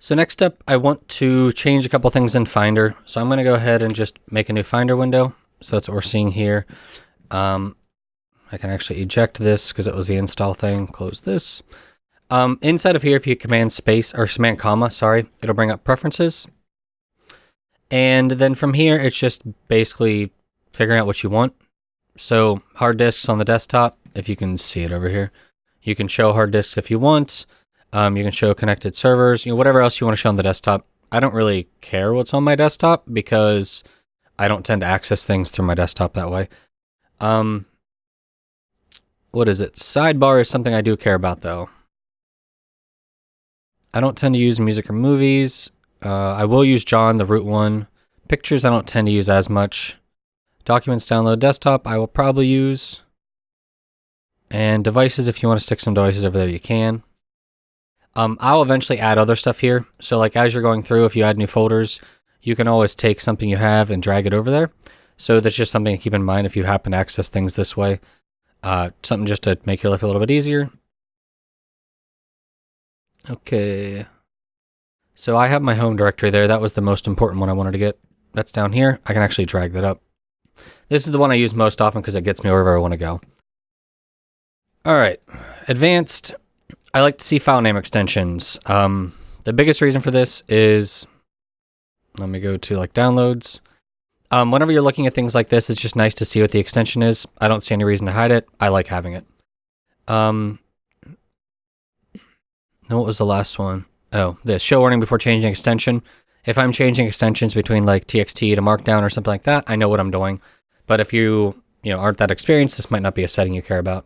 So next up, I want to change a couple things in Finder. So I'm going to go ahead and just make a new Finder window. So that's what we're seeing here. I can actually eject this because it was the install thing. Close this. Inside of here, if you command space or command comma, sorry, it'll bring up preferences. And then from here, it's just basically figuring out what you want. So hard disks on the desktop, if you can see it over here, you can show hard disks if you want. You can show connected servers, whatever else you want to show on the desktop. I don't really care what's on my desktop because I don't tend to access things through my desktop that way. What is it? Sidebar is something I do care about though. I don't tend to use music or movies. I will use John, the root one. Pictures I don't tend to use as much. Documents download desktop I will probably use. And devices, if you want to stick some devices over there, you can. I'll eventually add other stuff here. So like as you're going through, if you add new folders, you can always take something you have and drag it over there. So that's just something to keep in mind if you happen to access things this way. Something just to make your life a little bit easier. Okay. So I have my home directory there. That was the most important one I wanted to get. That's down here. I can actually drag that up. This is the one I use most often because it gets me wherever I want to go. All right. Advanced. I like to see file name extensions. The biggest reason for this is, let me go to like downloads. Whenever you're looking at things like this, it's just nice to see what the extension is. I don't see any reason to hide it. I like having it. Then what was the last one? Oh, this show warning before changing extension. If I'm changing extensions between like TXT to Markdown or something like that, I know what I'm doing. But if you aren't that experienced, this might not be a setting you care about.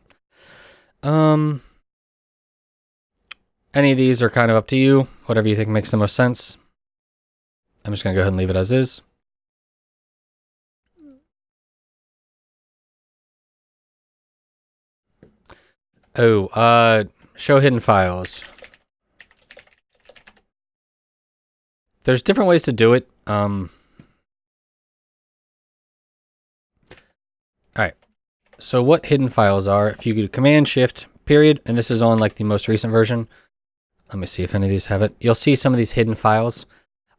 Any of these are kind of up to you. Whatever you think makes the most sense. I'm just going to go ahead and leave it as is. Oh, show hidden files. There's different ways to do it. Alright. So what hidden files are, if you do Command-Shift, period, and this is on like the most recent version. Let me see if any of these have it. You'll see some of these hidden files.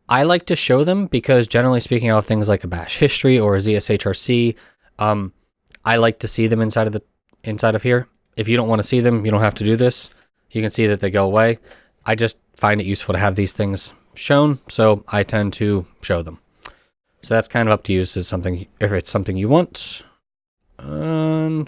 I like to show them because generally speaking, I have things like a bash history or a ZSHRC. I like to see them inside of here. If you don't want to see them, you don't have to do this. You can see that they go away. I just find it useful to have these things shown, so I tend to show them. So that's kind of up to you if it's something you want. All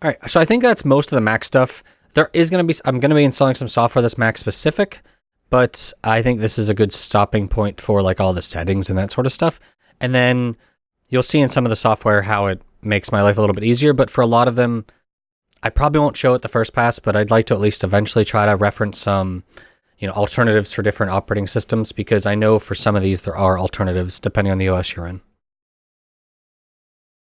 right, so I think that's most of the Mac stuff. I'm going to be installing some software that's Mac specific, but I think this is a good stopping point for like all the settings and that sort of stuff. And then you'll see in some of the software how it makes my life a little bit easier, but for a lot of them, I probably won't show it the first pass, but I'd like to at least eventually try to reference some, alternatives for different operating systems, because I know for some of these there are alternatives depending on the OS you're in.